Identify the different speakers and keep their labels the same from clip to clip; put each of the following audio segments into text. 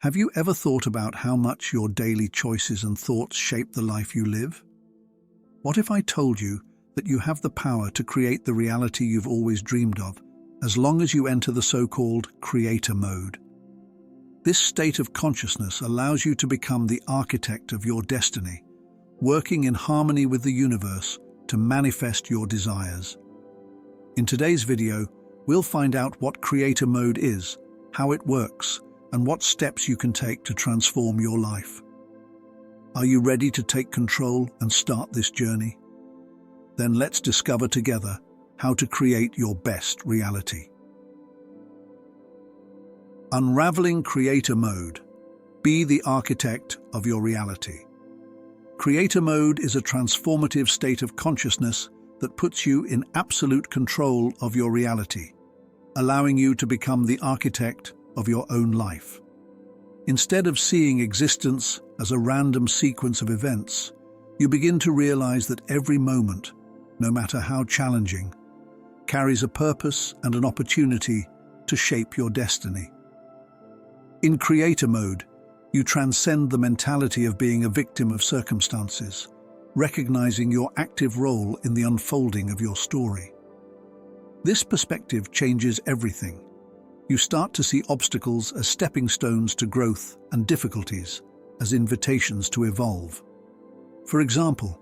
Speaker 1: Have you ever thought about how much your daily choices and thoughts shape the life you live? What if I told you that you have the power to create the reality you've always dreamed of, as long as you enter the so-called creator mode? This state of consciousness allows you to become the architect of your destiny, working in harmony with the universe to manifest your desires. In today's video, we'll find out what creator mode is, how it works, and what steps you can take to transform your life. Are you ready to take control and start this journey? Then let's discover together how to create your best reality. Unraveling creator mode. Be the architect of your reality. Creator mode is a transformative state of consciousness that puts you in absolute control of your reality, allowing you to become the architect of your own life. Instead of seeing existence as a random sequence of events, you begin to realize that every moment, no matter how challenging, carries a purpose and an opportunity to shape your destiny. In creator mode, you transcend the mentality of being a victim of circumstances, recognizing your active role in the unfolding of your story. This perspective changes everything. You start to see obstacles as stepping stones to growth and difficulties as invitations to evolve. For example,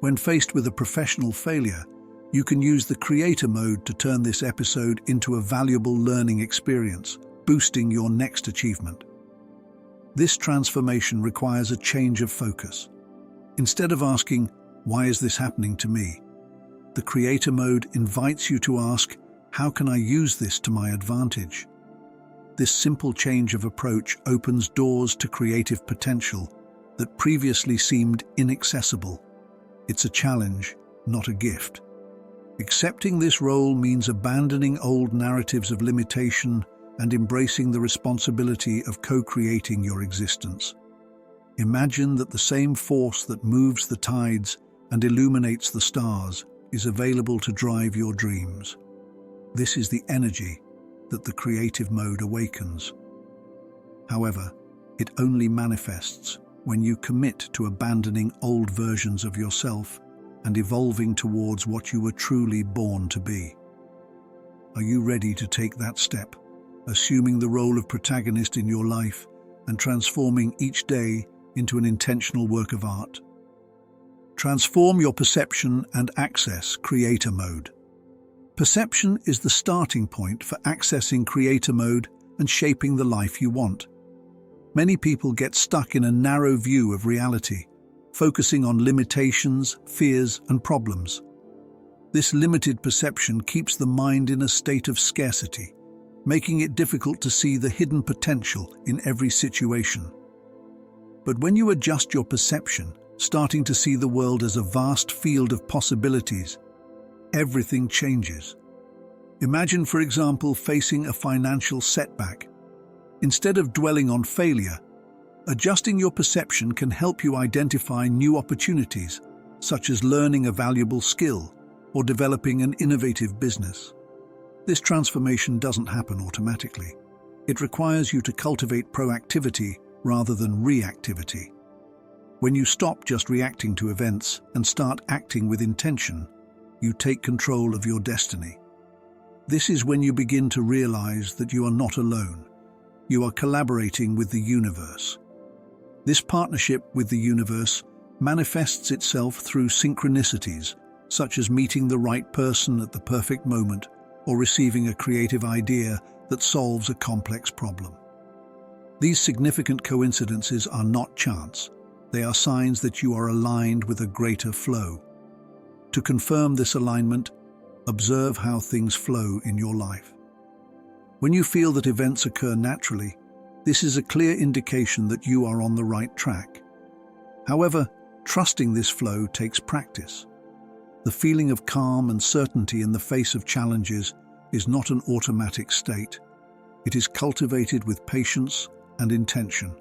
Speaker 1: when faced with a professional failure, you can use the creator mode to turn this episode into a valuable learning experience, boosting your next achievement. This transformation requires a change of focus. Instead of asking, "Why is this happening to me?" the creator mode invites you to ask, "How can I use this to my advantage?" This simple change of approach opens doors to creative potential that previously seemed inaccessible. It's a challenge, not a gift. Accepting this role means abandoning old narratives of limitation and embracing the responsibility of co-creating your existence. Imagine that the same force that moves the tides and illuminates the stars is available to drive your dreams. This is the energy that the creative mode awakens. However, it only manifests when you commit to abandoning old versions of yourself and evolving towards what you were truly born to be. Are you ready to take that step, assuming the role of protagonist in your life and transforming each day into an intentional work of art? Transform your perception and access creator mode. Perception is the starting point for accessing creator mode and shaping the life you want. Many people get stuck in a narrow view of reality, focusing on limitations, fears, and problems. This limited perception keeps the mind in a state of scarcity, making it difficult to see the hidden potential in every situation. But when you adjust your perception, starting to see the world as a vast field of possibilities, everything changes. Imagine, for example, facing a financial setback. Instead of dwelling on failure, adjusting your perception can help you identify new opportunities, such as learning a valuable skill or developing an innovative business. This transformation doesn't happen automatically. It requires you to cultivate proactivity rather than reactivity. When you stop just reacting to events and start acting with intention, you take control of your destiny. This is when you begin to realize that you are not alone. You are collaborating with the universe. This partnership with the universe manifests itself through synchronicities, such as meeting the right person at the perfect moment or receiving a creative idea that solves a complex problem. These significant coincidences are not chance. They are signs that you are aligned with a greater flow. To confirm this alignment, observe how things flow in your life. When you feel that events occur naturally, this is a clear indication that you are on the right track. However, trusting this flow takes practice. The feeling of calm and certainty in the face of challenges is not an automatic state. It is cultivated with patience and intention.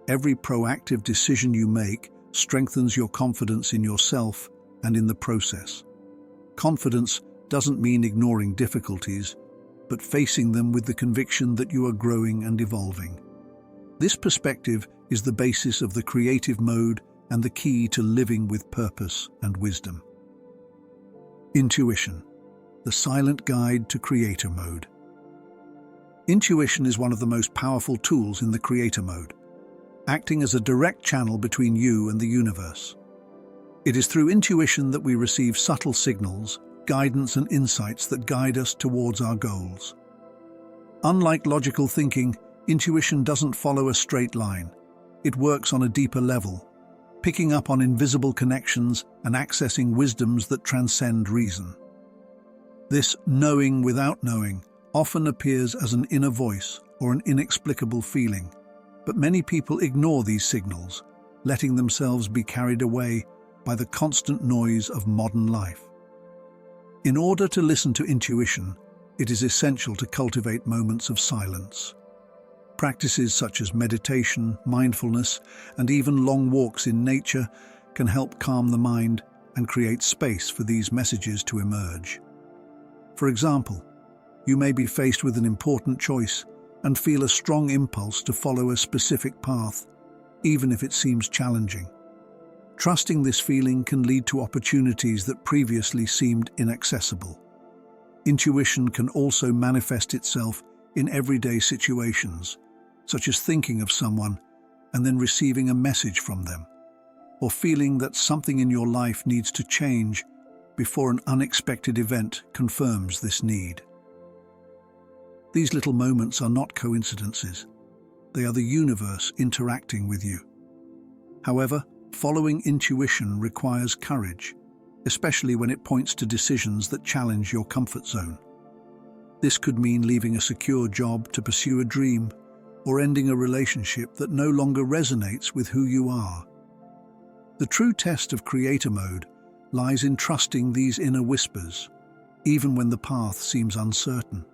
Speaker 1: Every proactive decision you make strengthens your confidence in yourself and in the process. Confidence doesn't mean ignoring difficulties, but facing them with the conviction that you are growing and evolving. This perspective is the basis of the creative mode and the key to living with purpose and wisdom. Intuition, the silent guide to creator mode. Intuition is one of the most powerful tools in the creator mode, acting as a direct channel between you and the universe. It is through intuition that we receive subtle signals, guidance and insights that guide us towards our goals. Unlike logical thinking, intuition doesn't follow a straight line. It works on a deeper level, picking up on invisible connections and accessing wisdoms that transcend reason. This knowing without knowing often appears as an inner voice or an inexplicable feeling, but many people ignore these signals, letting themselves be carried away by the constant noise of modern life. In order to listen to intuition, it is essential to cultivate moments of silence. Practices such as meditation, mindfulness, and even long walks in nature can help calm the mind and create space for these messages to emerge. For example, you may be faced with an important choice and feel a strong impulse to follow a specific path, even if it seems challenging. Trusting this feeling can lead to opportunities that previously seemed inaccessible. Intuition can also manifest itself in everyday situations, such as thinking of someone and then receiving a message from them, or feeling that something in your life needs to change before an unexpected event confirms this need. These little moments are not coincidences. They are the universe interacting with you. However, following intuition requires courage, especially when it points to decisions that challenge your comfort zone. This could mean leaving a secure job to pursue a dream, or ending a relationship that no longer resonates with who you are. The true test of creator mode lies in trusting these inner whispers, even when the path seems uncertain.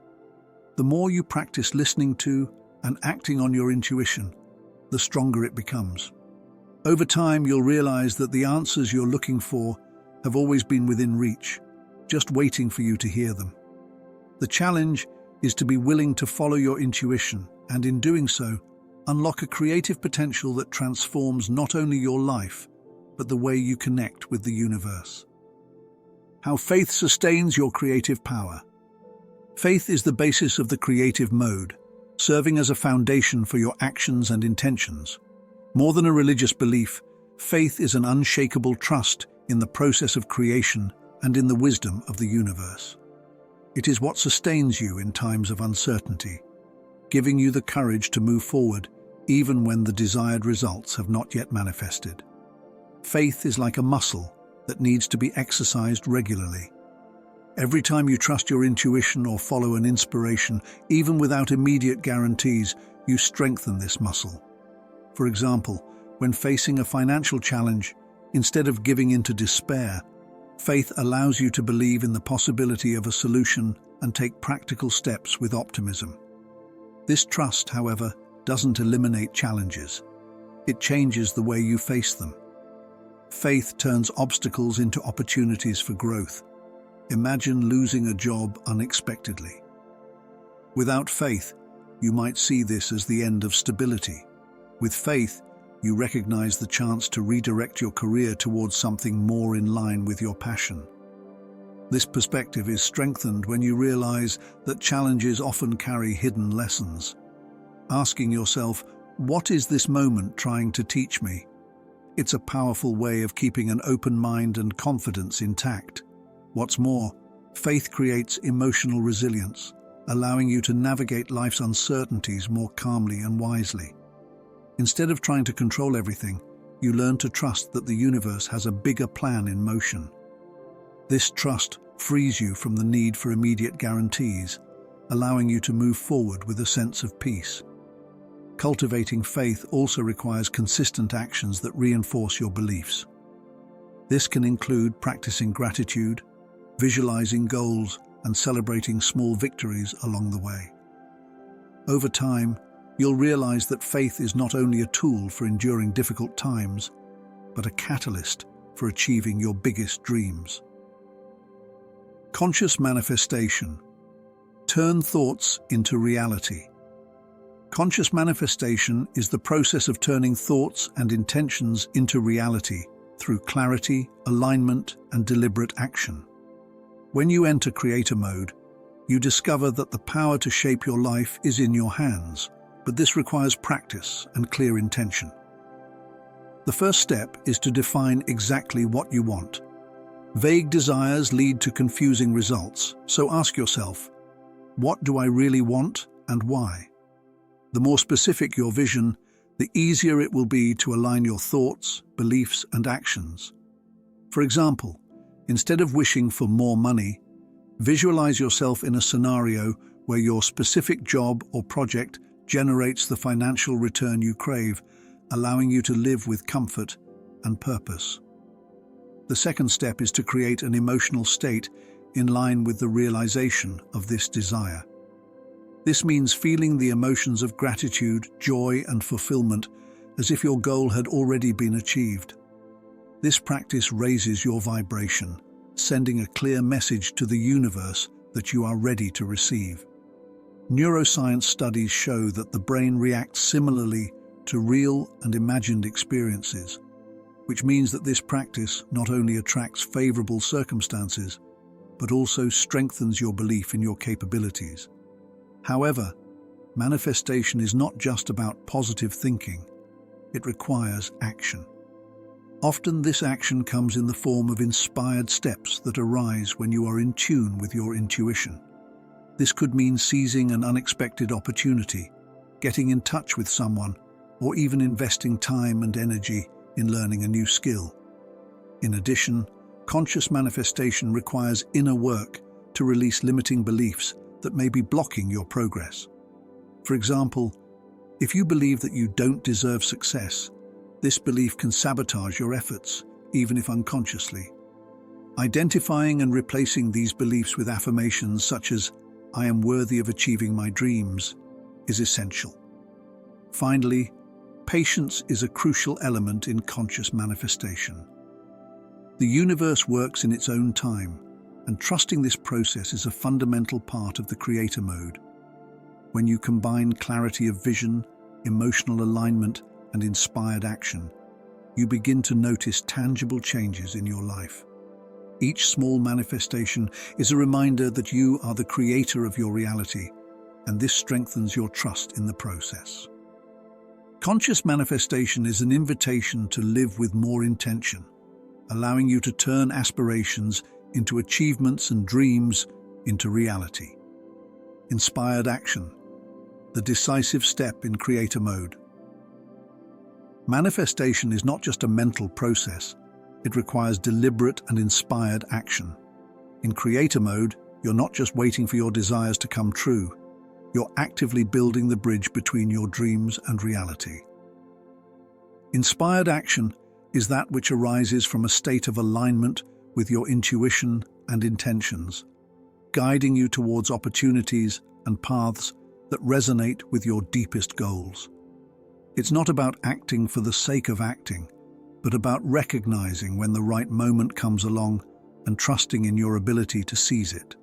Speaker 1: The more you practice listening to and acting on your intuition, the stronger it becomes. Over time, you'll realize that the answers you're looking for have always been within reach, just waiting for you to hear them. The challenge is to be willing to follow your intuition and, in doing so, unlock a creative potential that transforms not only your life, but the way you connect with the universe. How faith sustains your creative power. Faith is the basis of the creative mode, serving as a foundation for your actions and intentions. More than a religious belief, faith is an unshakable trust in the process of creation and in the wisdom of the universe. It is what sustains you in times of uncertainty, giving you the courage to move forward even when the desired results have not yet manifested. Faith is like a muscle that needs to be exercised regularly. Every time you trust your intuition or follow an inspiration, even without immediate guarantees, you strengthen this muscle. For example, when facing a financial challenge, instead of giving in to despair, faith allows you to believe in the possibility of a solution and take practical steps with optimism. This trust, however, doesn't eliminate challenges. It changes the way you face them. Faith turns obstacles into opportunities for growth. Imagine losing a job unexpectedly. Without faith, you might see this as the end of stability. With faith, you recognize the chance to redirect your career towards something more in line with your passion. This perspective is strengthened when you realize that challenges often carry hidden lessons. Asking yourself, what is this moment trying to teach me? It's a powerful way of keeping an open mind and confidence intact. What's more, faith creates emotional resilience, allowing you to navigate life's uncertainties more calmly and wisely. Instead of trying to control everything, you learn to trust that the universe has a bigger plan in motion. This trust frees you from the need for immediate guarantees, allowing you to move forward with a sense of peace. Cultivating faith also requires consistent actions that reinforce your beliefs. This can include practicing gratitude, visualizing goals, and celebrating small victories along the way. Over time, you'll realize that faith is not only a tool for enduring difficult times, but a catalyst for achieving your biggest dreams. Conscious manifestation. Turn thoughts into reality. Conscious manifestation is the process of turning thoughts and intentions into reality through clarity, alignment, and deliberate action. When you enter creator mode, you discover that the power to shape your life is in your hands, but this requires practice and clear intention. The first step is to define exactly what you want. Vague desires lead to confusing results, so ask yourself, what do I really want and why? The more specific your vision, the easier it will be to align your thoughts, beliefs, and actions. For example, instead of wishing for more money, visualize yourself in a scenario where your specific job or project generates the financial return you crave, allowing you to live with comfort and purpose. The second step is to create an emotional state in line with the realization of this desire. This means feeling the emotions of gratitude, joy, and fulfillment as if your goal had already been achieved. This practice raises your vibration, sending a clear message to the universe that you are ready to receive. Neuroscience studies show that the brain reacts similarly to real and imagined experiences, which means that this practice not only attracts favorable circumstances, but also strengthens your belief in your capabilities. However, manifestation is not just about positive thinking. It requires action. Often this action comes in the form of inspired steps that arise when you are in tune with your intuition. This could mean seizing an unexpected opportunity, getting in touch with someone, or even investing time and energy in learning a new skill. In addition, conscious manifestation requires inner work to release limiting beliefs that may be blocking your progress. For example, if you believe that you don't deserve success, this belief can sabotage your efforts, even if unconsciously. Identifying and replacing these beliefs with affirmations such as, "I am worthy of achieving my dreams," is essential. Finally, patience is a crucial element in conscious manifestation. The universe works in its own time, and trusting this process is a fundamental part of the creator mode. When you combine clarity of vision, emotional alignment, and inspired action, you begin to notice tangible changes in your life. Each small manifestation is a reminder that you are the creator of your reality, and this strengthens your trust in the process. Conscious manifestation is an invitation to live with more intention, allowing you to turn aspirations into achievements and dreams into reality. Inspired action, the decisive step in creator mode. Manifestation is not just a mental process, it requires deliberate and inspired action. In creator mode, you're not just waiting for your desires to come true, you're actively building the bridge between your dreams and reality. Inspired action is that which arises from a state of alignment with your intuition and intentions, guiding you towards opportunities and paths that resonate with your deepest goals. It's not about acting for the sake of acting, but about recognizing when the right moment comes along and trusting in your ability to seize it.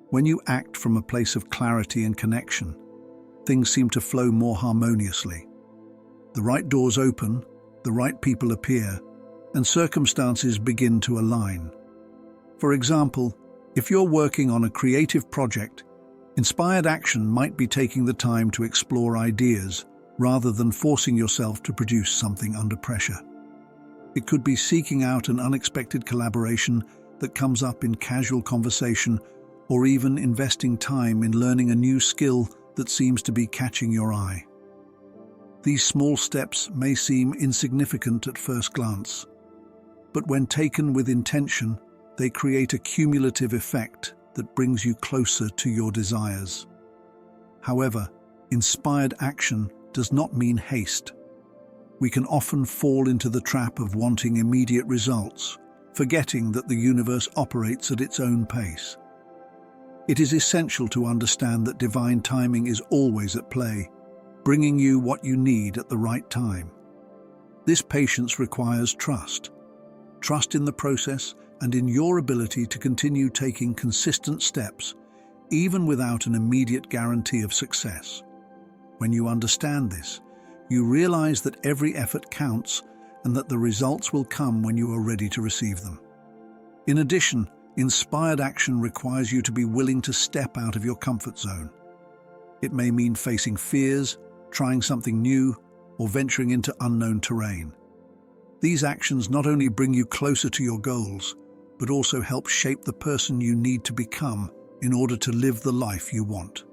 Speaker 1: When you act from a place of clarity and connection, things seem to flow more harmoniously. The right doors open, the right people appear, and circumstances begin to align. For example, if you're working on a creative project, inspired action might be taking the time to explore ideas rather than forcing yourself to produce something under pressure. It could be seeking out an unexpected collaboration that comes up in casual conversation, or even investing time in learning a new skill that seems to be catching your eye. These small steps may seem insignificant at first glance, but when taken with intention, they create a cumulative effect that brings you closer to your desires. However, inspired action does not mean haste. We can often fall into the trap of wanting immediate results, forgetting that the universe operates at its own pace. It is essential to understand that divine timing is always at play, bringing you what you need at the right time. This patience requires trust. Trust in the process and in your ability to continue taking consistent steps, even without an immediate guarantee of success. When you understand this, you realize that every effort counts and that the results will come when you are ready to receive them. In addition, inspired action requires you to be willing to step out of your comfort zone. It may mean facing fears, trying something new, or venturing into unknown terrain. These actions not only bring you closer to your goals, but also help shape the person you need to become in order to live the life you want.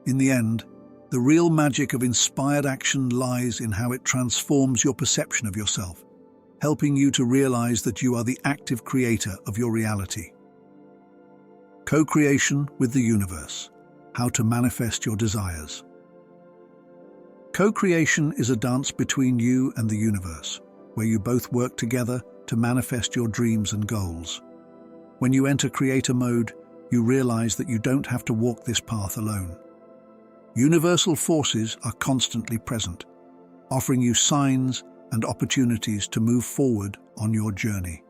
Speaker 1: In the end, the real magic of inspired action lies in how it transforms your perception of yourself, helping you to realize that you are the active creator of your reality. Co-creation with the universe: how to manifest your desires. Co-creation is a dance between you and the universe, where you both work together to manifest your dreams and goals. When you enter creator mode, you realize that you don't have to walk this path alone. Universal forces are constantly present, offering you signs and opportunities to move forward on your journey.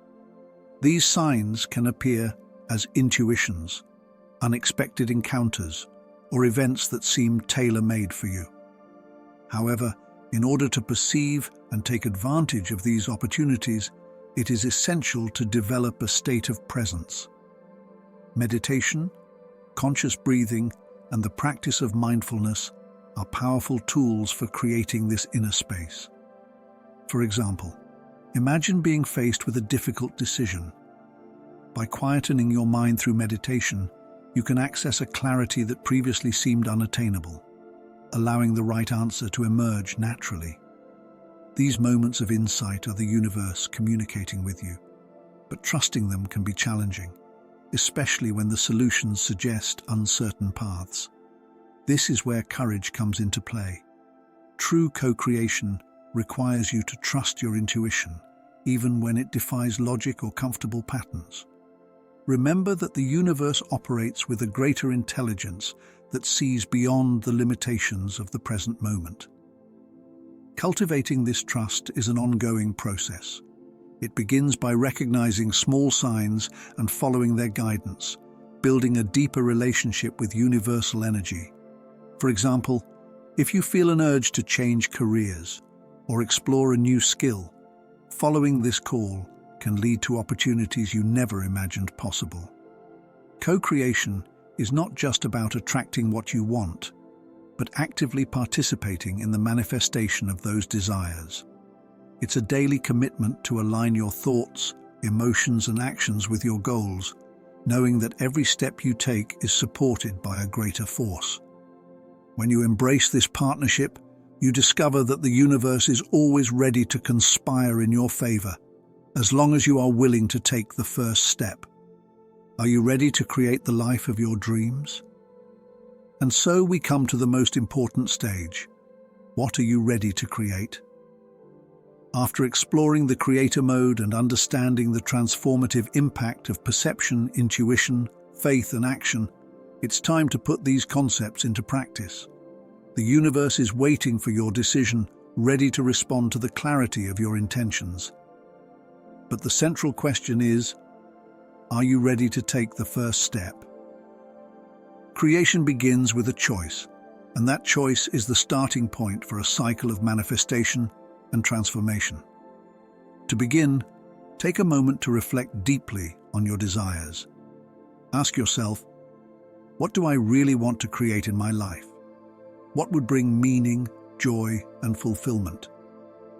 Speaker 1: These signs can appear as intuitions, unexpected encounters, or events that seem tailor-made for you. However, in order to perceive and take advantage of these opportunities, it is essential to develop a state of presence. Meditation, conscious breathing, and the practice of mindfulness are powerful tools for creating this inner space. For example, imagine being faced with a difficult decision. By quietening your mind through meditation, you can access a clarity that previously seemed unattainable, allowing the right answer to emerge naturally. These moments of insight are the universe communicating with you, but trusting them can be challenging, especially when the solutions suggest uncertain paths. This is where courage comes into play. True co-creation requires you to trust your intuition, even when it defies logic or comfortable patterns. Remember that the universe operates with a greater intelligence that sees beyond the limitations of the present moment. Cultivating this trust is an ongoing process. It begins by recognizing small signs and following their guidance, building a deeper relationship with universal energy. For example, if you feel an urge to change careers or explore a new skill, following this call can lead to opportunities you never imagined possible. Co-creation is not just about attracting what you want, but actively participating in the manifestation of those desires. It's a daily commitment to align your thoughts, emotions, and actions with your goals, knowing that every step you take is supported by a greater force. When you embrace this partnership, you discover that the universe is always ready to conspire in your favor, as long as you are willing to take the first step. Are you ready to create the life of your dreams? And so we come to the most important stage. What are you ready to create? After exploring the creator mode and understanding the transformative impact of perception, intuition, faith, and action, it's time to put these concepts into practice. The universe is waiting for your decision, ready to respond to the clarity of your intentions. But the central question is, are you ready to take the first step? Creation begins with a choice, and that choice is the starting point for a cycle of manifestation and transformation. To begin, take a moment to reflect deeply on your desires. Ask yourself, what do I really want to create in my life? What would bring meaning, joy, and fulfillment?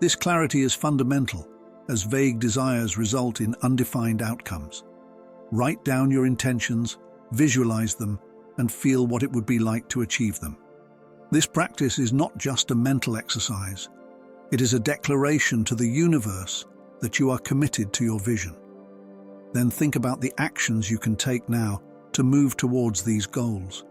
Speaker 1: This clarity is fundamental, as vague desires result in undefined outcomes. Write down your intentions, visualize them, and feel what it would be like to achieve them. This practice is not just a mental exercise. It is a declaration to the universe that you are committed to your vision. Then think about the actions you can take now to move towards these goals.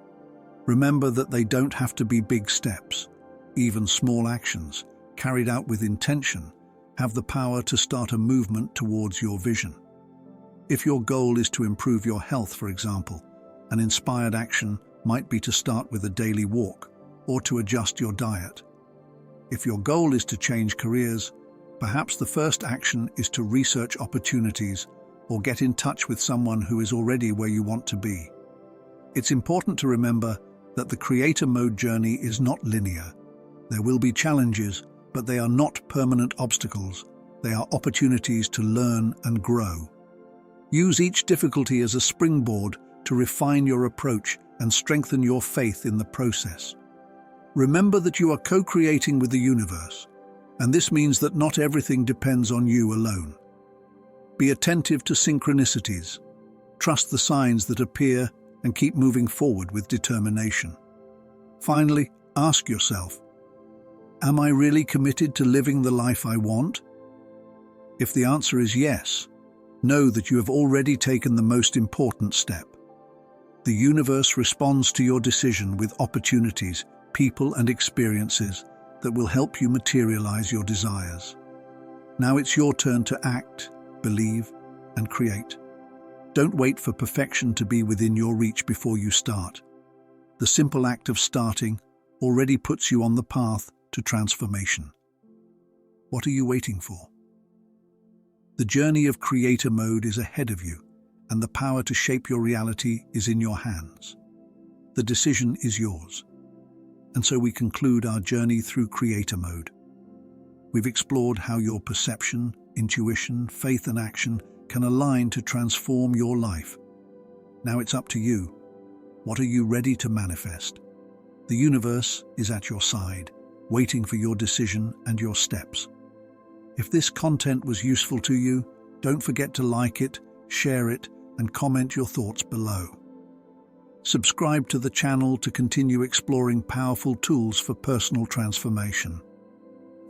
Speaker 1: Remember that they don't have to be big steps. Even small actions, carried out with intention, have the power to start a movement towards your vision. If your goal is to improve your health, for example, an inspired action might be to start with a daily walk or to adjust your diet. If your goal is to change careers, perhaps the first action is to research opportunities or get in touch with someone who is already where you want to be. It's important to remember that the Creator Mode journey is not linear. There will be challenges, but they are not permanent obstacles. They are opportunities to learn and grow. Use each difficulty as a springboard to refine your approach and strengthen your faith in the process. Remember that you are co-creating with the universe, and this means that not everything depends on you alone. Be attentive to synchronicities, trust the signs that appear, and keep moving forward with determination. Finally, ask yourself, am I really committed to living the life I want? If the answer is yes, know that you have already taken the most important step. The universe responds to your decision with opportunities, people, and experiences that will help you materialize your desires. Now it's your turn to act, believe, and create. Don't wait for perfection to be within your reach before you start. The simple act of starting already puts you on the path to transformation. What are you waiting for? The journey of Creator Mode is ahead of you, and the power to shape your reality is in your hands. The decision is yours. And so we conclude our journey through Creator Mode. We've explored how your perception, intuition, faith, and action can align to transform your life. Now it's up to you. What are you ready to manifest? The universe is at your side, waiting for your decision and your steps. If this content was useful to you, don't forget to like it, share it, and comment your thoughts below. Subscribe to the channel to continue exploring powerful tools for personal transformation.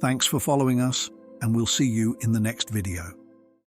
Speaker 1: Thanks for following us, and we'll see you in the next video.